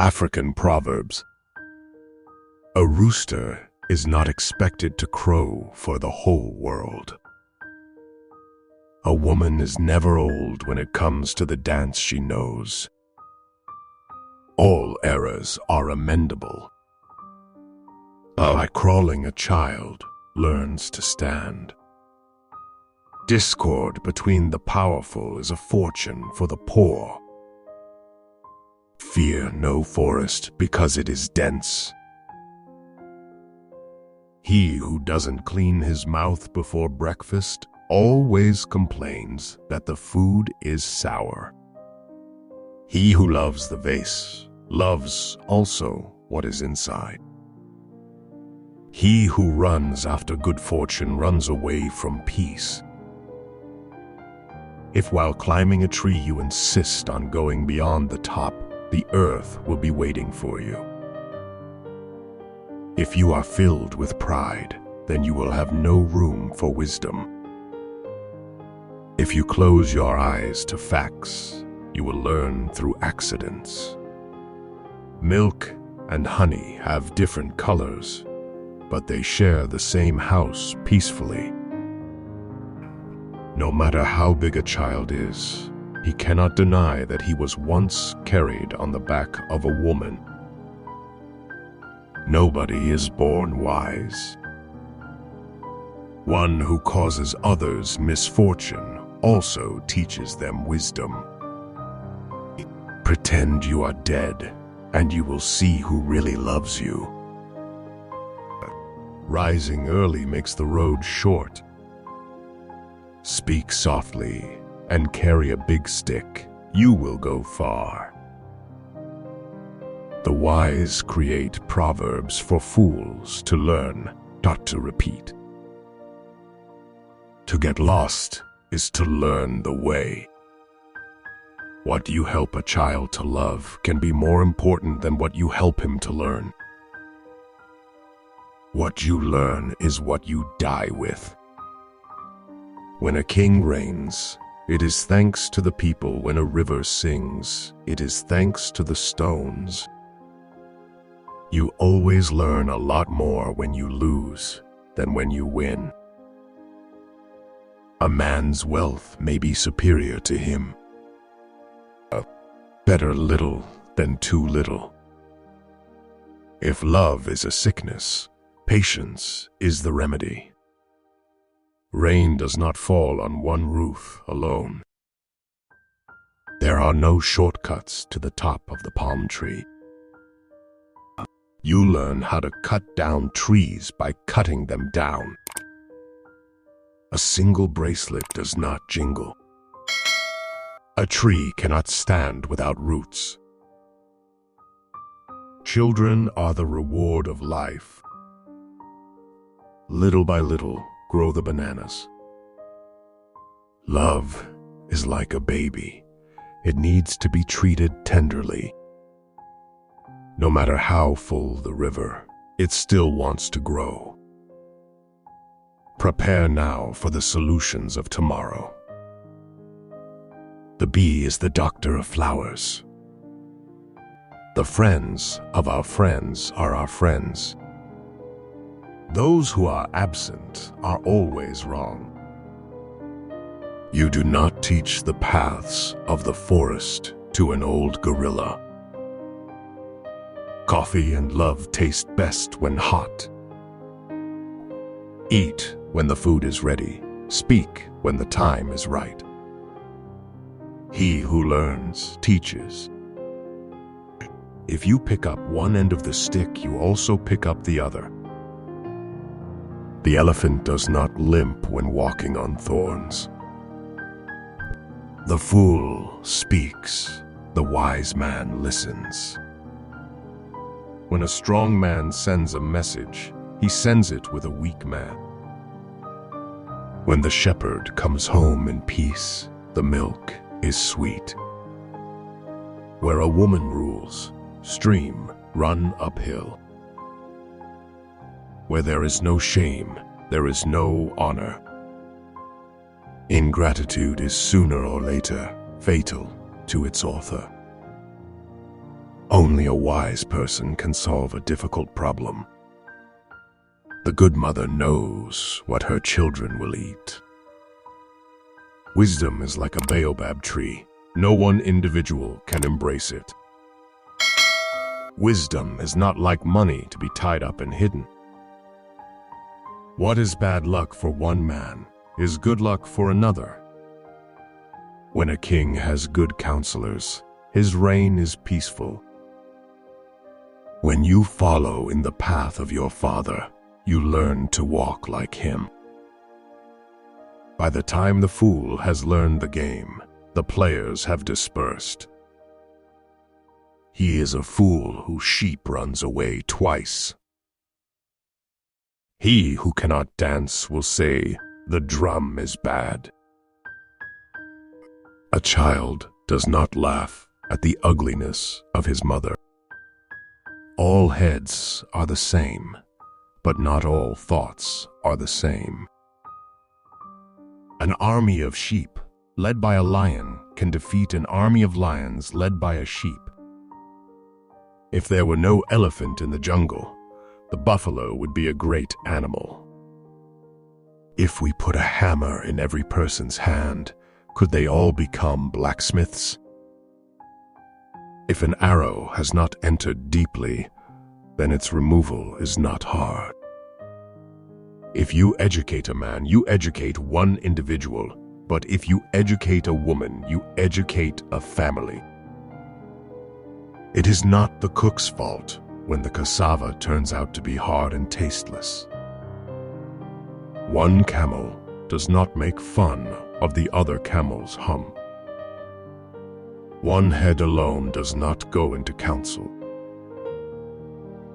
African Proverbs. A rooster is not expected to crow for the whole world. A woman is never old when it comes to the dance she knows. All errors are amendable. By crawling, a child learns to stand. Discord between the powerful is a fortune for the poor. Fear no forest because it is dense. He who doesn't clean his mouth before breakfast always complains that the food is sour. He who loves the vase loves also what is inside. He who runs after good fortune runs away from peace. If while climbing a tree you insist on going beyond the top, the earth will be waiting for you. If you are filled with pride, then you will have no room for wisdom. If you close your eyes to facts, you will learn through accidents. Milk and honey have different colors, but they share the same house peacefully. No matter how big a child is, he cannot deny that he was once carried on the back of a woman. Nobody is born wise. One who causes others misfortune also teaches them wisdom. Pretend you are dead, and you will see who really loves you. Rising early makes the road short. Speak softly and carry a big stick. You will go far. The wise create proverbs for fools to learn, not to repeat. To get lost is to learn the way. What you help a child to love can be more important than what you help him to learn. What you learn is what you die with. When a king reigns, it is thanks to the people. When a river sings, it is thanks to the stones. You always learn a lot more when you lose than when you win. A man's wealth may be superior to him. Better little than too little. If love is a sickness, patience is the remedy. Rain does not fall on one roof alone. There are no shortcuts to the top of the palm tree. You learn how to cut down trees by cutting them down. A single bracelet does not jingle. A tree cannot stand without roots. Children are the reward of life. Little by little grow the bananas. Love is like a baby. It needs to be treated tenderly. No matter how full the river, it still wants to grow. Prepare now for the solutions of tomorrow. The bee is the doctor of flowers. The friends of our friends are our friends. Those who are absent are always wrong. You do not teach the paths of the forest to an old gorilla. Coffee and love taste best when hot. Eat when the food is ready. Speak when the time is right. He who learns teaches. If you pick up one end of the stick, you also pick up the other. The elephant does not limp when walking on thorns. The fool speaks, the wise man listens. When a strong man sends a message, he sends it with a weak man. When the shepherd comes home in peace, the milk is sweet. Where a woman rules, stream run uphill. Where there is no shame, there is no honor. Ingratitude is sooner or later fatal to its author. Only a wise person can solve a difficult problem. The good mother knows what her children will eat. Wisdom is like a baobab tree. No one individual can embrace it. Wisdom is not like money to be tied up and hidden. What is bad luck for one man is good luck for another. When a king has good counselors, his reign is peaceful. When you follow in the path of your father, you learn to walk like him. By the time the fool has learned the game, the players have dispersed. He is a fool whose sheep runs away twice. He who cannot dance will say, "The drum is bad." A child does not laugh at the ugliness of his mother. All heads are the same, but not all thoughts are the same. An army of sheep led by a lion can defeat an army of lions led by a sheep. If there were no elephant in the jungle, the buffalo would be a great animal. If we put a hammer in every person's hand, could they all become blacksmiths? If an arrow has not entered deeply, then its removal is not hard. If you educate a man, you educate one individual, but if you educate a woman, you educate a family. It is not the cook's fault when the cassava turns out to be hard and tasteless. One camel does not make fun of the other camel's hum. One head alone does not go into council.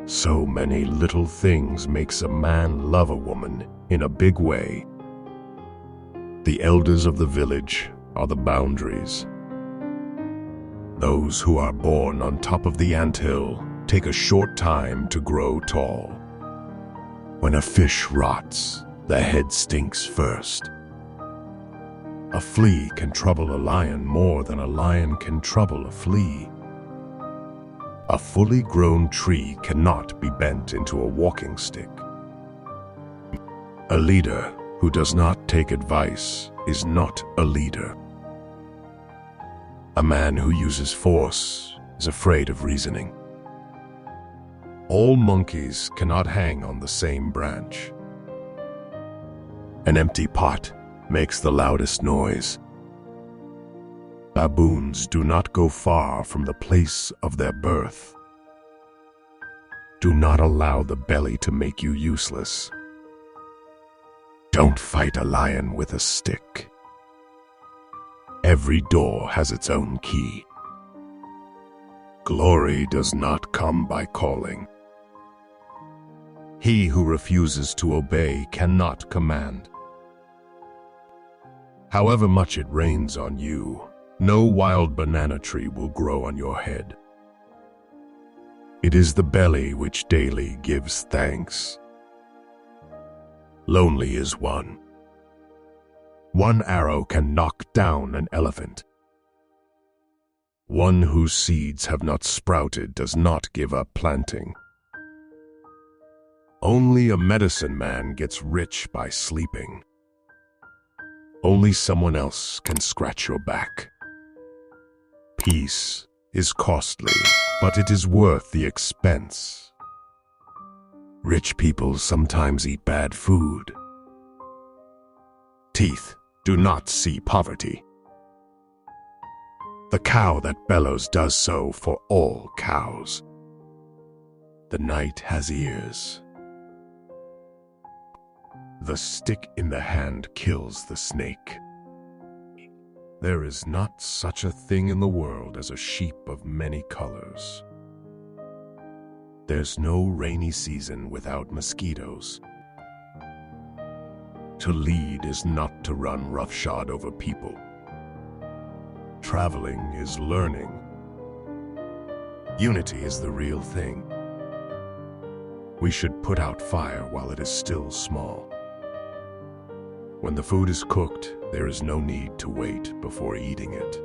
So many little things makes a man love a woman in a big way. The elders of the village are the boundaries. Those who are born on top of the anthill take a short time to grow tall. When a fish rots, the head stinks first. A flea can trouble a lion more than a lion can trouble a flea. A fully grown tree cannot be bent into a walking stick. A leader who does not take advice is not a leader. A man who uses force is afraid of reasoning. All monkeys cannot hang on the same branch. An empty pot makes the loudest noise. Baboons do not go far from the place of their birth. Do not allow the belly to make you useless. Don't fight a lion with a stick. Every door has its own key. Glory does not come by calling. He who refuses to obey cannot command. However much it rains on you, no wild banana tree will grow on your head. It is the belly which daily gives thanks. Lonely is one. One arrow can knock down an elephant. One whose seeds have not sprouted does not give up planting. Only a medicine man gets rich by sleeping. Only someone else can scratch your back. Peace is costly, but it is worth the expense. Rich people sometimes eat bad food. Teeth do not see poverty. The cow that bellows does so for all cows. The night has ears. The stick in the hand kills the snake. There is not such a thing in the world as a sheep of many colors. There's no rainy season without mosquitoes. To lead is not to run roughshod over people. Traveling is learning. Unity is the real thing. We should put out fire while it is still small. When the food is cooked, there is no need to wait before eating it.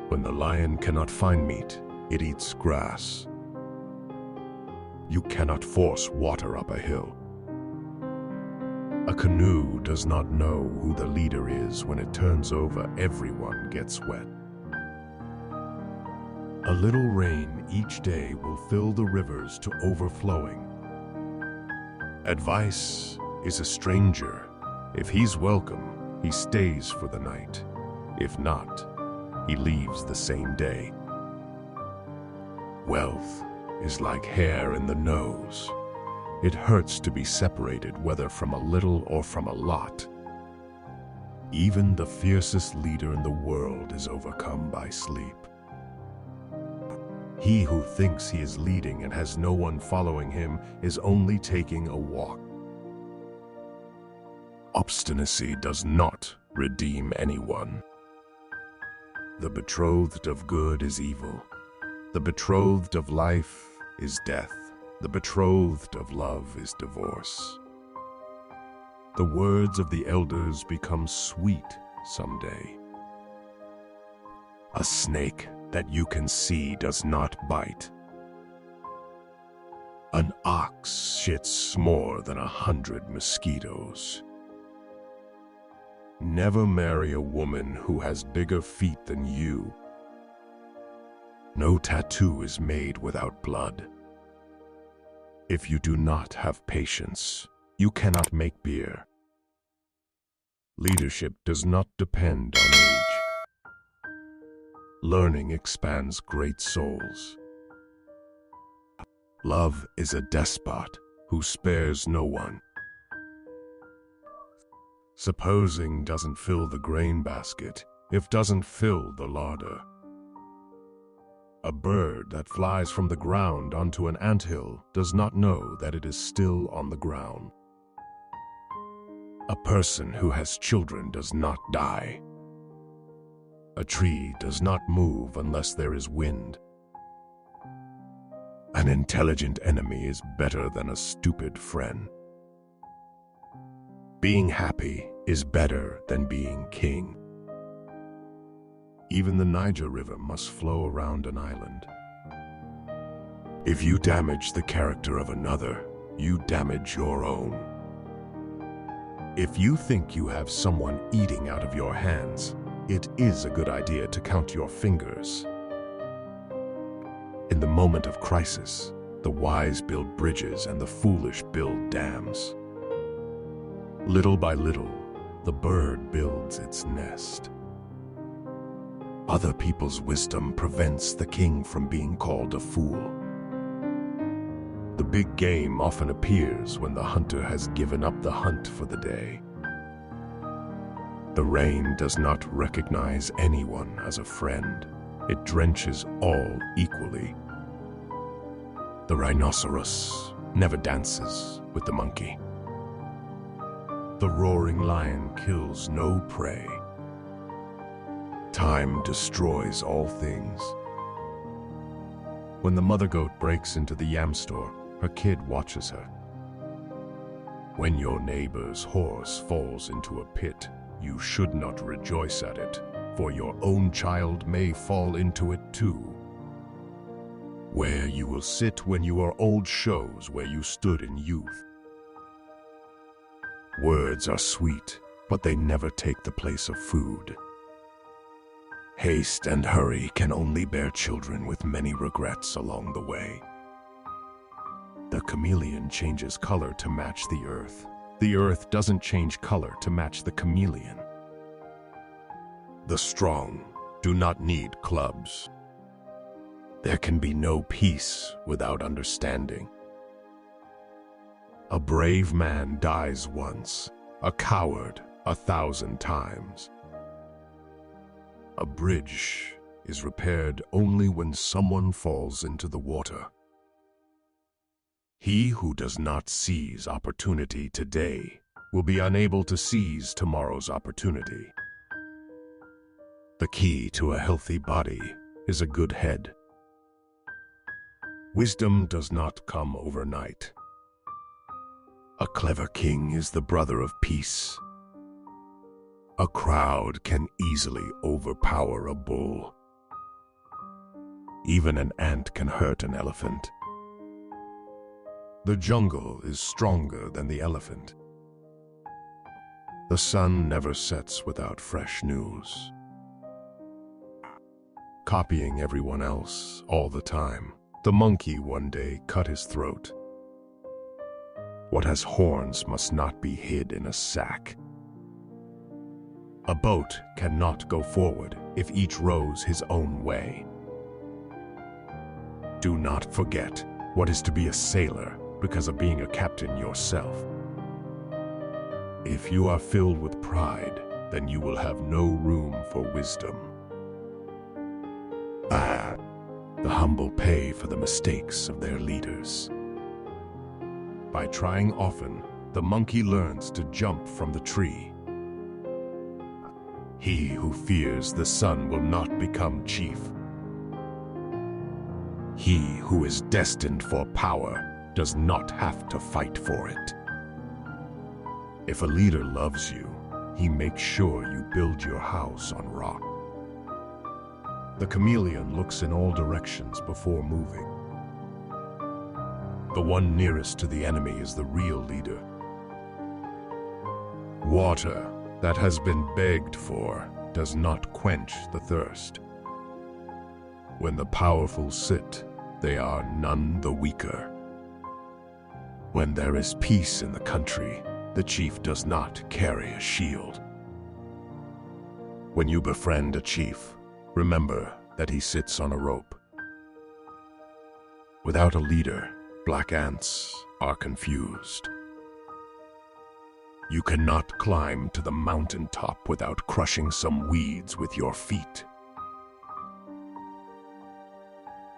When the lion cannot find meat, It eats grass. You cannot force water up a hill. A canoe does not know who the leader is. When it turns over, everyone gets wet. A little rain each day will fill the rivers to overflowing. Advice is a stranger. If he's welcome, he stays for the night. If not, he leaves the same day. Wealth is like hair in the nose. It hurts to be separated, whether from a little or from a lot. Even the fiercest leader in the world is overcome by sleep. He who thinks he is leading and has no one following him is only taking a walk. Obstinacy does not redeem anyone. The betrothed of good is evil. The betrothed of life is death. The betrothed of love is divorce. The words of the elders become sweet someday. A snake that you can see does not bite. An ox shits more than 100 mosquitoes. Never marry a woman who has bigger feet than you. No tattoo is made without blood. If you do not have patience, you cannot make beer. Leadership does not depend on age. Learning expands great souls. Love is a despot who spares no one. Supposing doesn't fill the grain basket if doesn't fill the larder. A bird that flies from the ground onto an anthill does not know that it is still on the ground. A person who has children does not die. A tree does not move unless there is wind. An intelligent enemy is better than a stupid friend. Being happy is better than being king. Even the Niger River must flow around an island. If you damage the character of another, you damage your own. If you think you have someone eating out of your hands, it is a good idea to count your fingers. In the moment of crisis, the wise build bridges and the foolish build dams. Little by little, the bird builds its nest. Other people's wisdom prevents the king from being called a fool. The big game often appears when the hunter has given up the hunt for the day. The rain does not recognize anyone as a friend. It drenches all equally. The rhinoceros never dances with the monkey. The roaring lion kills no prey. Time destroys all things. When the mother goat breaks into the yam store, her kid watches her. When your neighbor's horse falls into a pit, you should not rejoice at it, for your own child may fall into it too. Where you will sit when you are old shows where you stood in youth. Words are sweet, but they never take the place of food. Haste and hurry can only bear children with many regrets along the way. The chameleon changes color to match the earth. The earth doesn't change color to match the chameleon. The strong do not need clubs. There can be no peace without understanding. A brave man dies once, a coward 1,000 times. A bridge is repaired only when someone falls into the water. He who does not seize opportunity today will be unable to seize tomorrow's opportunity. The key to a healthy body is a good head. Wisdom does not come overnight. A clever king is the brother of peace. A crowd can easily overpower a bull. Even an ant can hurt an elephant. The jungle is stronger than the elephant. The sun never sets without fresh news. Copying everyone else all the time, the monkey one day cut his throat. What has horns must not be hid in a sack. A boat cannot go forward if each rows his own way. Do not forget what is to be a sailor because of being a captain yourself. If you are filled with pride, then you will have no room for wisdom. The humble pay for the mistakes of their leaders. By trying often, the monkey learns to jump from the tree. He who fears the sun will not become chief. He who is destined for power does not have to fight for it. If a leader loves you, he makes sure you build your house on rock. The chameleon looks in all directions before moving. The one nearest to the enemy is the real leader. Water that has been begged for does not quench the thirst. When the powerful sit, they are none the weaker. When there is peace in the country, the chief does not carry a shield. When you befriend a chief, remember that he sits on a rope. Without a leader, black ants are confused. You cannot climb to the mountaintop without crushing some weeds with your feet.